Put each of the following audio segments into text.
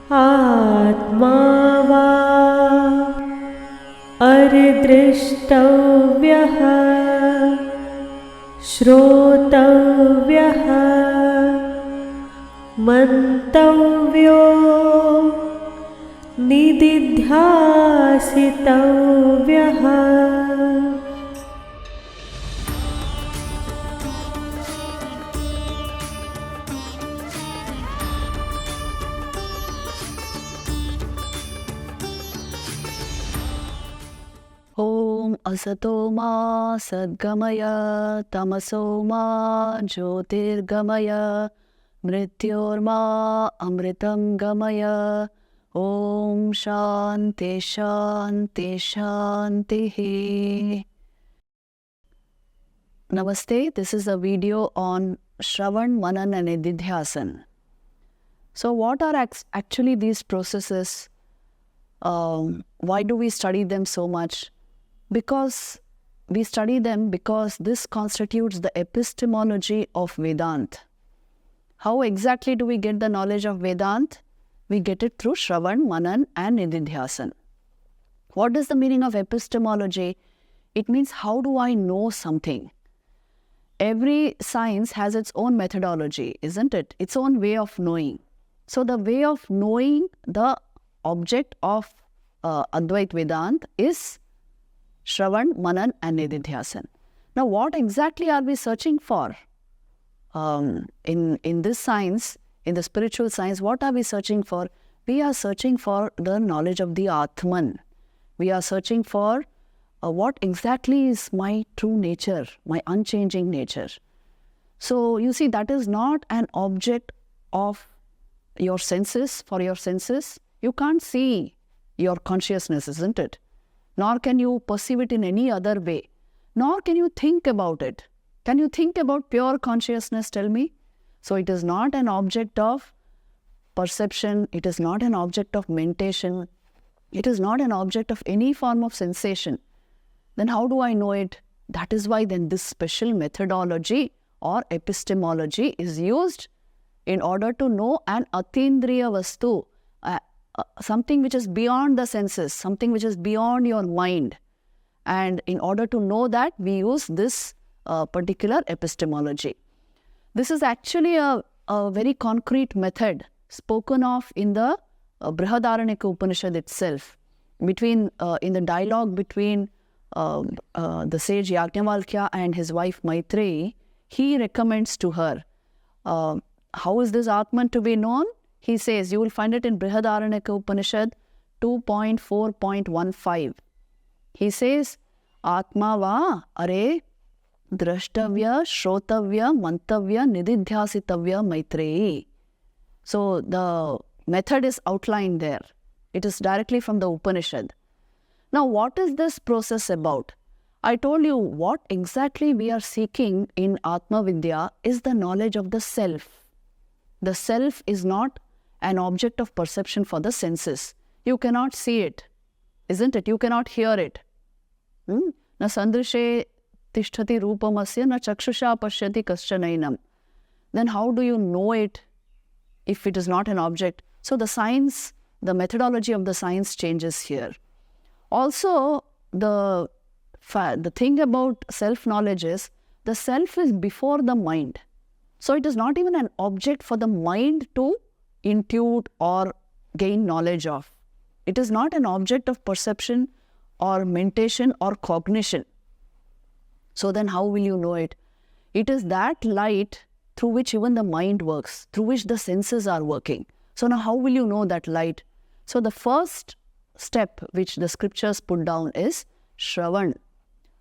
आत्मा वा अरिदृष्टव्यः श्रोतव्यः मन्तव्यो निदिध्यासितव्यः। Om Asato Ma Sadgamaya Tamaso Ma Jyotirgamaya Mrityorma Amritam Gamaya. Om Shanti Shanti Shanti. Namaste. This is a video on Shravana, Manana and Nididhyasana. So what are actually these processes? Why do we study them so much? Because we study them because this constitutes the epistemology of Vedanta. How exactly do we get the knowledge of Vedanta? We get it through Shravana, Manana and Nididhyasana. What is the meaning of epistemology? It means how do I know something? Every science has its own methodology, isn't it? Its own way of knowing. So the way of knowing the object of Advaita Vedanta is Shravana, Manana and Nididhyasana. Now what exactly are we searching for? In this science, in the spiritual science, what are we searching for? We are searching for the knowledge of the Atman. We are searching for what exactly is my true nature, my unchanging nature. So you see, that is not an object of your senses, for your senses. You can't see your consciousness, isn't it? Nor can you perceive it in any other way. Nor can you think about it. Can you think about pure consciousness, tell me? So it is not an object of perception. It is not an object of mentation. It is not an object of any form of sensation. Then how do I know it? That is why then this special methodology or epistemology is used in order to know an atindriya vastu, something which is beyond the senses, something which is beyond your mind. And in order to know that, we use this particular epistemology. This is actually a very concrete method spoken of in the Brihadaranyaka Upanishad itself, in the dialogue between the sage Yajnavalkya and his wife Maitreyi. He recommends to her, how is this Atman to be known? He says, you will find it in Brihadaranyaka Upanishad 2.4.15. He says, Atma va are drashtavya, shrotavya, mantavya, nididhyasitavya Maitreyi. So the method is outlined there. It is directly from the Upanishad. Now what is this process about? I told you what exactly we are seeking in Atma Vidya is the knowledge of the self. The self is not an object of perception for the senses. You cannot see it, isn't it? You cannot hear it. Na sandrishe tishtati rupamasya na chakshusha pashyati kaschanainam. Then how do you know it if it is not an object? So the science, the methodology of the science changes here. Also, the thing about self-knowledge is, the self is before the mind. So it is not even an object for the mind to intuit or gain knowledge of. It is not an object of perception or mentation or cognition. So then how will you know it? It is that light through which even the mind works, through which the senses are working. So now how will you know that light? So the first step which the scriptures put down is Shravana.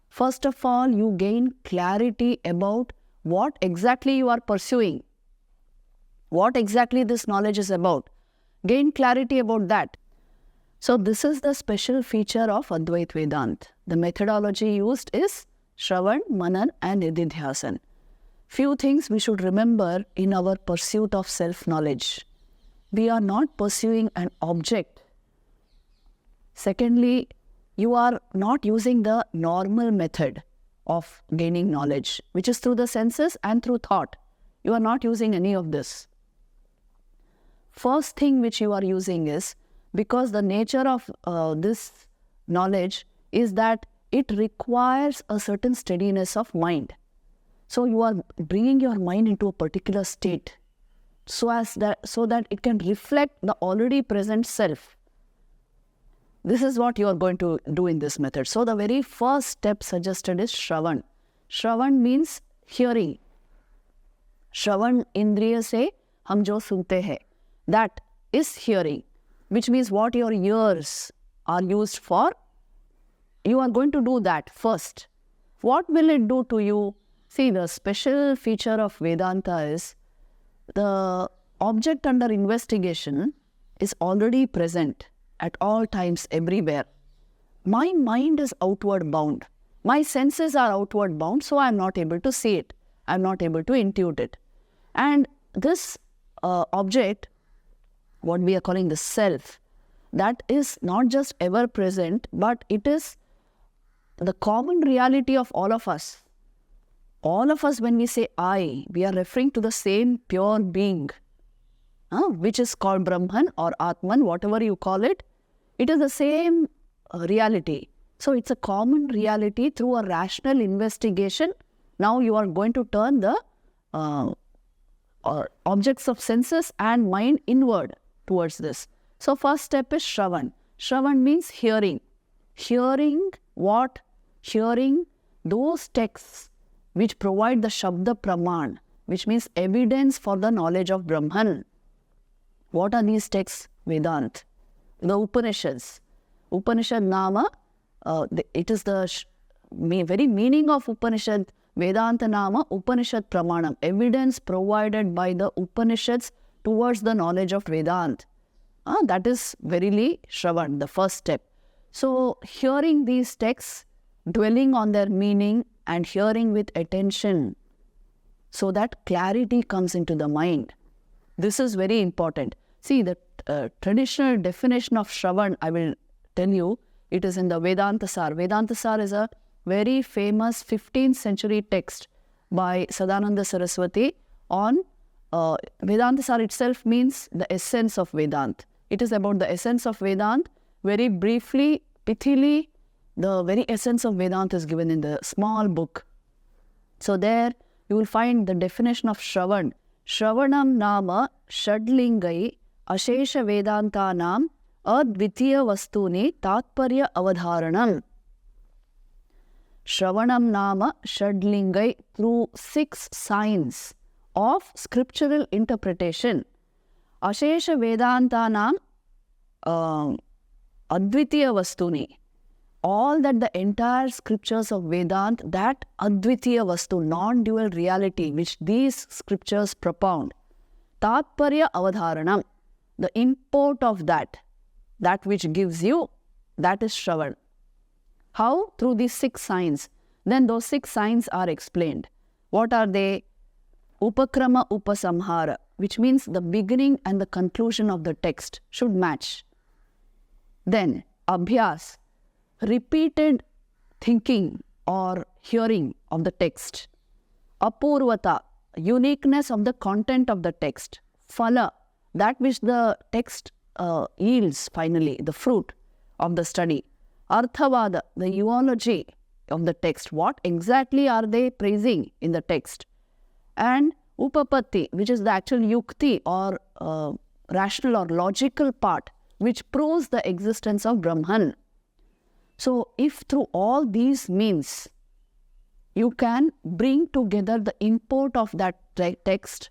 First of all, you gain clarity about what exactly you are pursuing. What exactly this knowledge is about. Gain clarity about that. So this is the special feature of Advaita Vedanta. The methodology used is Shravana, Manana and Nididhyasana. Few things we should remember in our pursuit of self-knowledge. We are not pursuing an object. Secondly, you are not using the normal method of gaining knowledge, which is through the senses and through thought. You are not using any of this. first thing which you are using is, because the nature of this knowledge is that it requires a certain steadiness of mind. So you are bringing your mind into a particular state so that it can reflect the already present self. This is what you are going to do in this method. So the very first step suggested is Shravan. Shravan means hearing. Shravan indriya se hum jo sunte hai. That is hearing, which means what your ears are used for. You are going to do that first. What will it do to you? See, the special feature of Vedanta is the object under investigation is already present at all times, everywhere. My mind is outward bound. My senses are outward bound, so I am not able to see it. I am not able to intuit it. And this object, what we are calling the self, that is not just ever present, but it is the common reality of all of us. All of us, when we say I, we are referring to the same pure being, which is called Brahman or Atman, whatever you call it. It is the same reality. So it's a common reality through a rational investigation. Now you are going to turn the objects of senses and mind inward towards this. So first step is Shravan. Shravan means hearing. Hearing what? Hearing those texts which provide the Shabda Praman, which means evidence for the knowledge of Brahman. What are these texts? Vedanta. The Upanishads. Upanishad Nama, it is the very meaning of Upanishad. Vedanta Nama Upanishad Pramanam. Evidence provided by the Upanishads towards the knowledge of Vedanta. That is verily Shravan, the first step. So, hearing these texts, dwelling on their meaning and hearing with attention so that clarity comes into the mind. This is very important. See, the traditional definition of Shravan, I will tell you, it is in the Vedanta Sar. Vedanta Sar is a very famous 15th century text by Sadananda Saraswati on Vedanta Sar itself means the essence of Vedanta. It is about the essence of Vedanta. Very briefly, pithily, the very essence of Vedanta is given in the small book. So there you will find the definition of Shravan. Shravanam nama shadlingai ashesha vedantanam advitiya vastuni tatparya avadharanam. Shravanam nama shadlingai, through 6 signs of scriptural interpretation. Ashesha vedantanam advitiya vastuni. All that the entire scriptures of Vedanta, that advitiya vastu, non-dual reality which these scriptures propound. Tatparya avadharanam, the import of that which gives you, that is Shravan. How? Through these 6 signs. Then those 6 signs are explained. What are they? Upakrama upasamhara, which means the beginning and the conclusion of the text should match. Then abhyas, repeated thinking or hearing of the text. Apurvata, uniqueness of the content of the text. Phala, that which the text yields finally, the fruit of the study. Arthavada, the eulogy of the text. What exactly are they praising in the text? And upapatti, which is the actual yukti or rational or logical part, which proves the existence of Brahman. So, if through all these means you can bring together the import of that text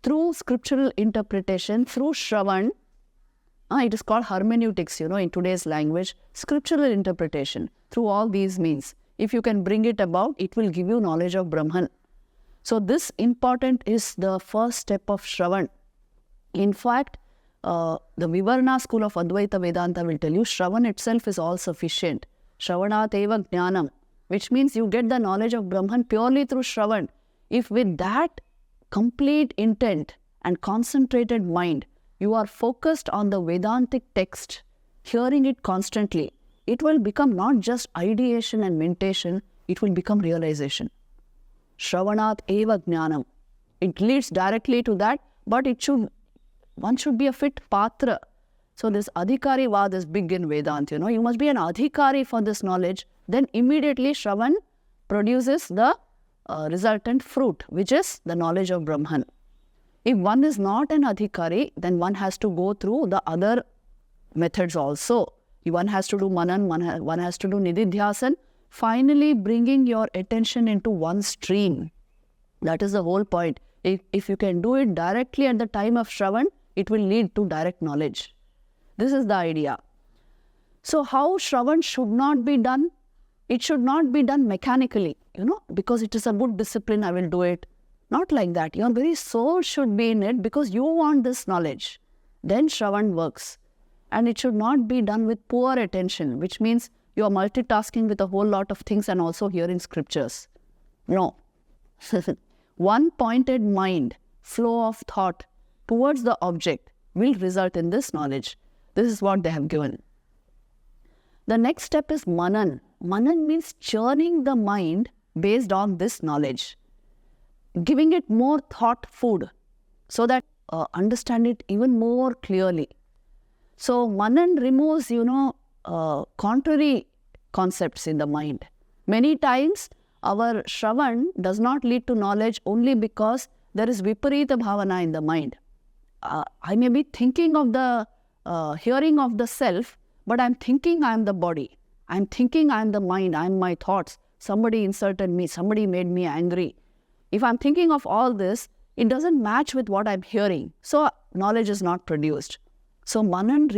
through scriptural interpretation, through Shravan, it is called hermeneutics, in today's language, scriptural interpretation. Through all these means, if you can bring it about, it will give you knowledge of Brahman. So, this important is the first step of Shravan. In fact, the Vivarna school of Advaita Vedanta will tell you Shravan itself is all sufficient. Shravanat eva jnanam, which means you get the knowledge of Brahman purely through Shravan. If with that complete intent and concentrated mind, you are focused on the Vedantic text, hearing it constantly, it will become not just ideation and mentation, it will become realization. Shravanat eva jnanam. It leads directly to that, but it should one should be a fit patra. So this adhikari vad is big in Vedanta, you must be an adhikari for this knowledge. Then immediately Shravan produces the resultant fruit, which is the knowledge of Brahman. If one is not an adhikari, then one has to go through the other methods also. One has to do Manan, one has to do Nididhyasana, finally bringing your attention into one stream. That is the whole point. If you can do it directly at the time of Shravan, it will lead to direct knowledge. This is the idea. So how Shravan should not be done? It should not be done mechanically, because it is a good discipline, I will do it. Not like that. Your very soul should be in it because you want this knowledge. Then Shravan works. And it should not be done with poor attention, which means you are multitasking with a whole lot of things and also hearing scriptures. No. One pointed mind, flow of thought towards the object will result in this knowledge. This is what they have given. The next step is Manan. Manan means churning the mind based on this knowledge, giving it more thought food so that understand it even more clearly. So Manan removes, contrary concepts in the mind. Many times our Shravan does not lead to knowledge only because there is Viparita Bhavana in the mind. I may be thinking of the hearing of the self, but I am thinking I am the body. I am thinking I am the mind, I am my thoughts. Somebody insulted me, somebody made me angry. If I am thinking of all this, it doesn't match with what I am hearing. So knowledge is not produced. So Manan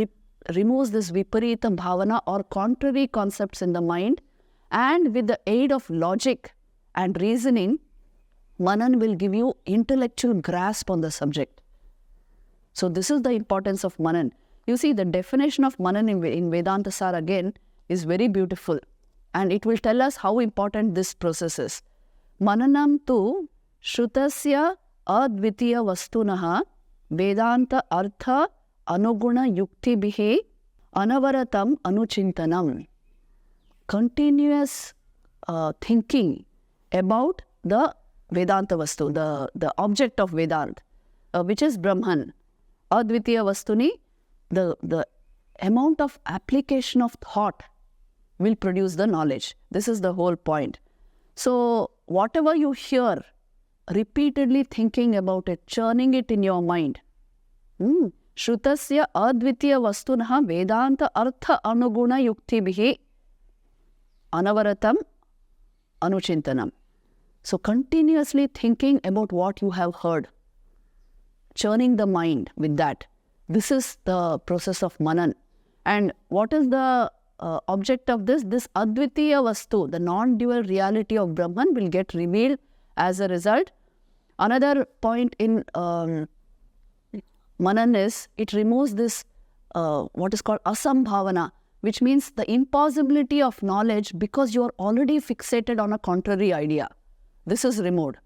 removes this Viparita Bhavana or contrary concepts in the mind, and with the aid of logic and reasoning, Manan will give you intellectual grasp on the subject. So this is the importance of Manan. You see, the definition of Manan in Vedanta Sar again is very beautiful, and it will tell us how important this process is. Mananam tu shrutasya advitiya vastunaha Vedanta artha anuguna yukti bihe anavaratam anuchintanam. Continuous thinking about the Vedanta Vastu, the object of Vedanta, which is Brahman. Advitiya Vastuni, the amount of application of thought will produce the knowledge. This is the whole point. So whatever you hear, repeatedly thinking about it, churning it in your mind. Shrutasya advitiya vastunaha Vedanta artha anuguna yukti bihi anavaratam anuchintanam. So continuously thinking about what you have heard, churning the mind with that. This is the process of Manan. And what is the object of this? This Advitiya Vastu, the non-dual reality of Brahman, will get revealed as a result. Another point in Manan is, it removes this what is called asambhavana, which means the impossibility of knowledge because you are already fixated on a contrary idea. This is removed.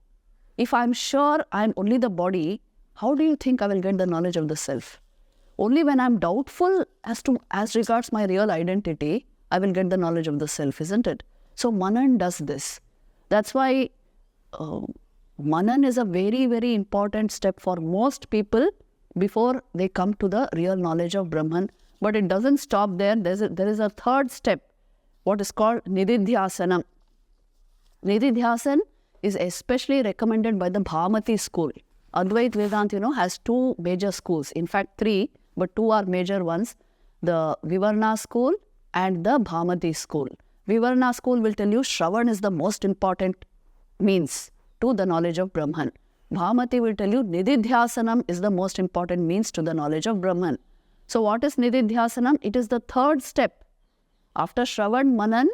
If I am sure I am only the body, how do you think I will get the knowledge of the self? Only when I am doubtful as regards my real identity, I will get the knowledge of the self, isn't it? So Manan does this. That's why Manan is a very, very important step for most people before they come to the real knowledge of Brahman. But it doesn't stop there. There is a third step, what is called Nididhyasana. Nididhyasana is especially recommended by the Bhamati school. Advaita Vedanta, has two major schools. In fact, three, but two are major ones. The Vivarna school and the Bhamati school. Vivarna school will tell you Shravan is the most important means to the knowledge of Brahman. Bhamati will tell you Nididhyasanam is the most important means to the knowledge of Brahman. So what is Nididhyasanam? It is the third step. After Shravan, Manan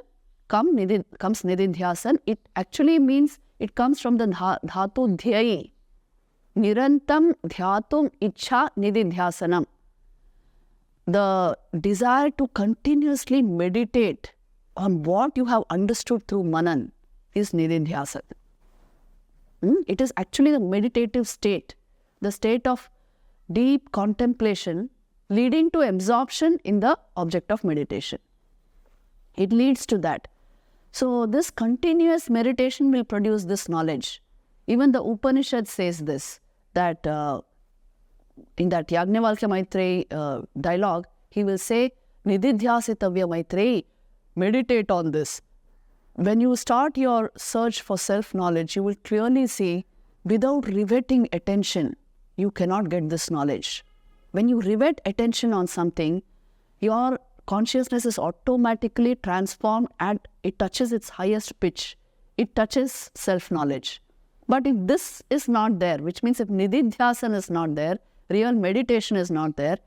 comes Nididhyasana. It actually means, it comes from the dhatu dhyayi. Nirantam dhyatum ichha nididhyasanam. The desire to continuously meditate on what you have understood through Manan is Nididhyasana. It is actually the meditative state, the state of deep contemplation leading to absorption in the object of meditation. It leads to that. So this continuous meditation will produce this knowledge. Even the Upanishad says this, that in that Yajnavalkya Maitreyi dialogue, he will say, Nididhyasitavya Maitreyi, meditate on this. When you start your search for self-knowledge, you will clearly see, without riveting attention, you cannot get this knowledge. When you rivet attention on something, your consciousness is automatically transformed and it touches its highest pitch. It touches self-knowledge. But if this is not there, which means if Nididhyasana is not there, real meditation is not there,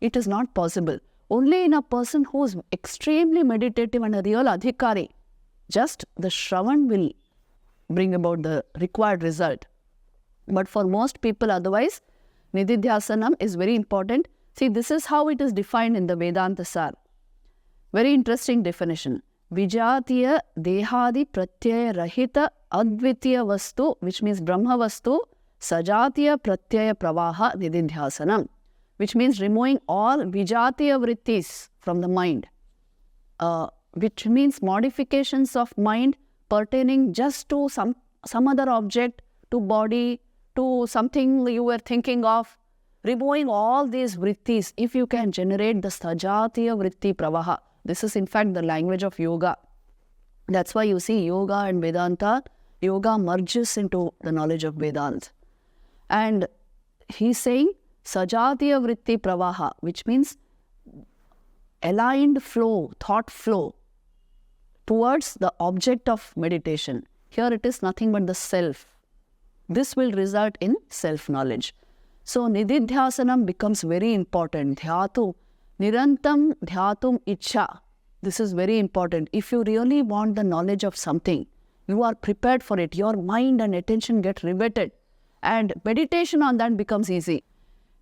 it is not possible. Only in a person who is extremely meditative and a real adhikari, just the Shravan will bring about the required result. But for most people otherwise, Nididhyasanam is very important. See, this is how it is defined in the Vedanta Sar. Very interesting definition. Vijatiya dehadi pratyaya rahita advitiya vastu, which means Brahma vastu, sajatiya pratyaya pravaha nididhyasanam, which means removing all vijatiya vrittis from the mind, which means modifications of mind pertaining just to some other object, to body, to something you were thinking of. Removing all these vrittis, if you can generate the sajatiya vritti pravaha. This is in fact the language of yoga. That's why you see yoga and Vedanta, yoga merges into the knowledge of Vedanta. And he's saying sajatiya vritti pravaha, which means aligned flow, thought flow towards the object of meditation. Here it is nothing but the self. This will result in self-knowledge. So Nididhyasanam becomes very important. Dhyatu, nirantam dhyatum ichha. This is very important. If you really want the knowledge of something, you are prepared for it. Your mind and attention get riveted. And meditation on that becomes easy.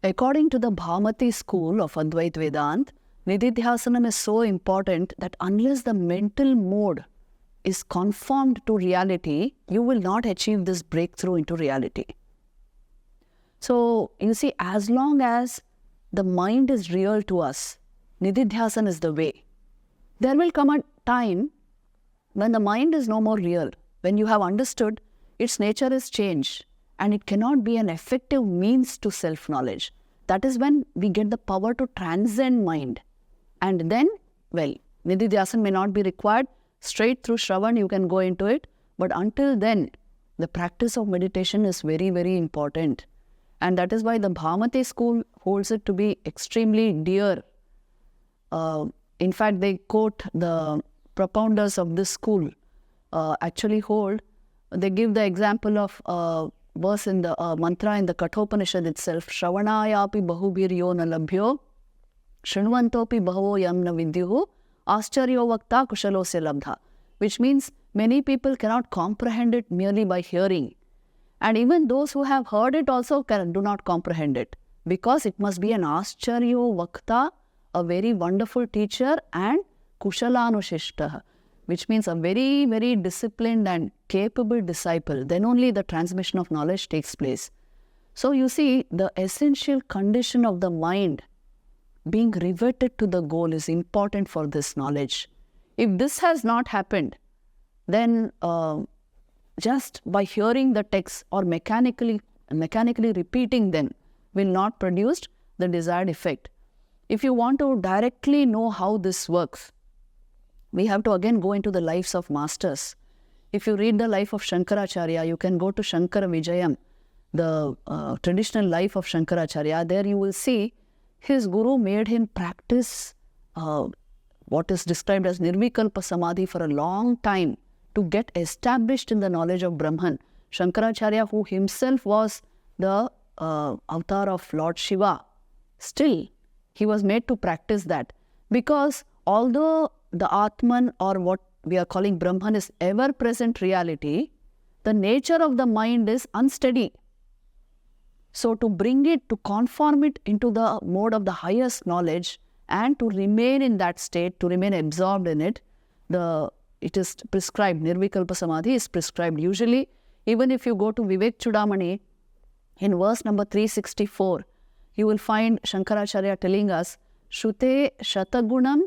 According to the Bhamati school of Advaita Vedanta, Nididhyasanam is so important that unless the mental mode is conformed to reality, you will not achieve this breakthrough into reality. So, you see, as long as the mind is real to us, Nididhyasana is the way. There will come a time when the mind is no more real, when you have understood its nature is changed and it cannot be an effective means to self-knowledge. That is when we get the power to transcend mind. And then, well, Nididhyasana may not be required. Straight through Shravan you can go into it. But until then, the practice of meditation is very, very important. And that is why the Bhamati school holds it to be extremely dear. In fact, they quote the propounders of this school they give the example of verse in the mantra in the Kathopanishad itself, Shravanayapi bahubhiryo na labhyo, Shrinvantopi bhavo yam na vidyuhu, Ascharyo vakta kushalosya labdha, which means many people cannot comprehend it merely by hearing. And even those who have heard it also do not comprehend it, because it must be an Ascharyo vakta, a very wonderful teacher, and kushalanushishtah, which means a very, very disciplined and capable disciple. Then only the transmission of knowledge takes place. So you see, the essential condition of the mind being riveted to the goal is important for this knowledge. If this has not happened, then just by hearing the text or mechanically repeating them will not produce the desired effect. If you want to directly know how this works, we have to again go into the lives of masters. If you read the life of Shankaracharya, you can go to Shankara Vijayam, the traditional life of Shankaracharya. There you will see his guru made him practice what is described as Nirvikalpa Samadhi for a long time to get established in the knowledge of Brahman. Shankaracharya, who himself was the avatar of Lord Shiva, still he was made to practice that, because although the Atman, or what we are calling Brahman, is ever-present reality, the nature of the mind is unsteady. So to bring it, to conform it into the mode of the highest knowledge and to remain in that state, to remain absorbed in it, it is prescribed. Nirvikalpa Samadhi is prescribed. Usually, even if you go to Vivek Chudamani, in verse number 364, you will find Shankaracharya telling us, Shute Shatagunam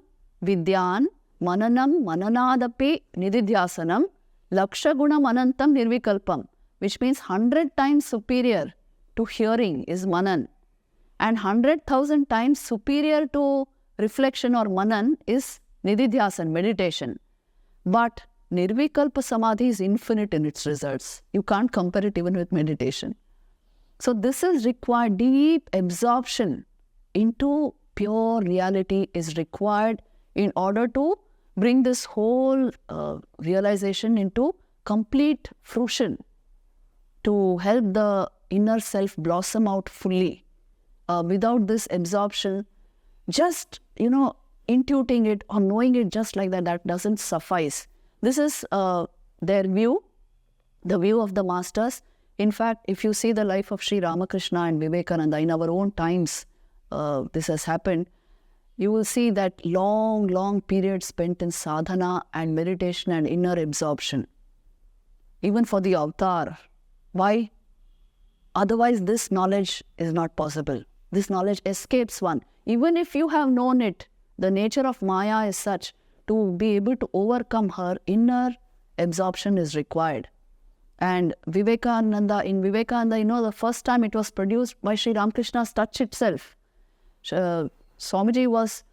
Vidyan Mananam Mananadapi Nididhyasanam Lakshagunam Anantam Nirvikalpam, which means 100 times superior to hearing is Manan. And 100,000 times superior to reflection or manan is Nididhyasana, meditation. But Nirvikalpa Samadhi is infinite in its results. You can't compare it even with meditation. So this is required. Deep absorption into pure reality is required in order to bring this whole realization into complete fruition, to help the inner self blossom out fully. Without this absorption, just, intuiting it or knowing it just like that, that doesn't suffice. This is their view, the view of the masters. In fact, if you see the life of Sri Ramakrishna and Vivekananda in our own times, this has happened, you will see that long periods spent in sadhana and meditation and inner absorption. Even for the avatar. Why? Otherwise, this knowledge is not possible. This knowledge escapes one. Even if you have known it, the nature of Maya is such, to be able to overcome her, inner absorption is required. And Vivekananda, the first time it was produced by Sri Ramakrishna's touch itself. Swamiji was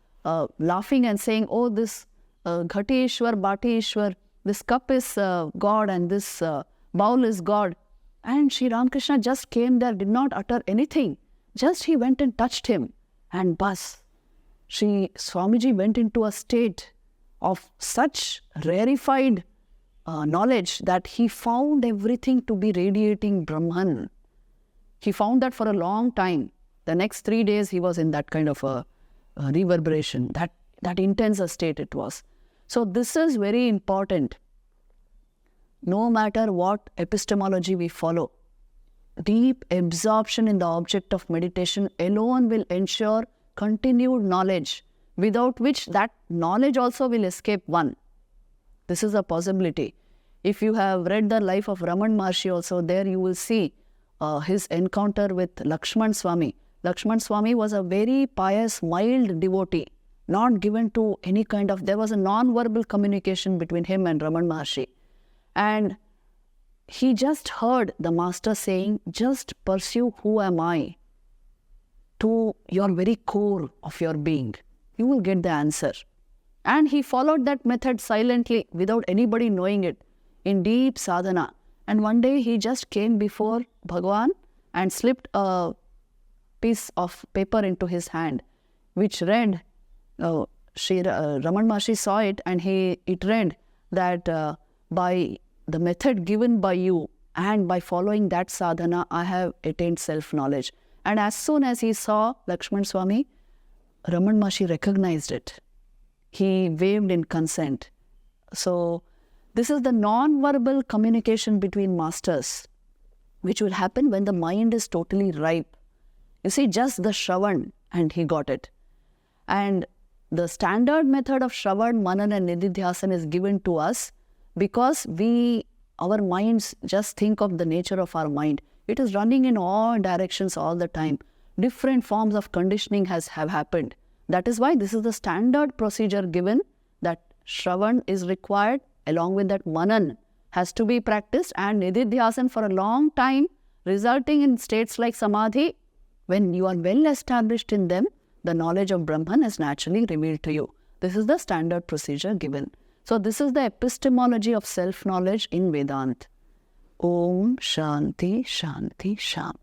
laughing and saying, oh, this Ghati Ishwar, Bhati Ishwar, this cup is God and this bowl is God. And Sri Ramakrishna just came there, did not utter anything. Just he went and touched him. And bas, Swamiji went into a state of such rarefied knowledge that he found everything to be radiating Brahman. He found that for a long time. The next 3 days he was in that kind of a reverberation, that intense a state it was. So this is very important. No matter what epistemology we follow, deep absorption in the object of meditation alone will ensure continued knowledge, without which that knowledge also will escape one. This is a possibility. If you have read the life of Raman Maharshi also, there you will see his encounter with Lakshman Swami. Lakshman Swami was a very pious, mild devotee, not given to any kind of... There was a non-verbal communication between him and Raman Maharshi. And he just heard the master saying, just pursue who am I to your very core of your being. You will get the answer. And he followed that method silently, without anybody knowing it, in deep sadhana. And one day he just came before Bhagavan and slipped a piece of paper into his hand, which read, Raman Maharshi saw it, and it read that by the method given by you and by following that sadhana, I have attained self-knowledge. And as soon as he saw Lakshman Swami, Raman Maharshi recognized it. He waved in consent. So this is the non-verbal communication between masters, which will happen when the mind is totally ripe. You see, just the Shravan, and he got it. And the standard method of Shravan, Manana and Nididhyasana is given to us because our minds just think of the nature of our mind. It is running in all directions all the time. Different forms of conditioning have happened. That is why this is the standard procedure given, that Shravan is required, along with that Manan has to be practiced, and Nididhyasana for a long time, resulting in states like Samadhi. When you are well established in them, the knowledge of Brahman is naturally revealed to you. This is the standard procedure given. So this is the epistemology of self-knowledge in Vedanta. Om Shanti Shanti Sham.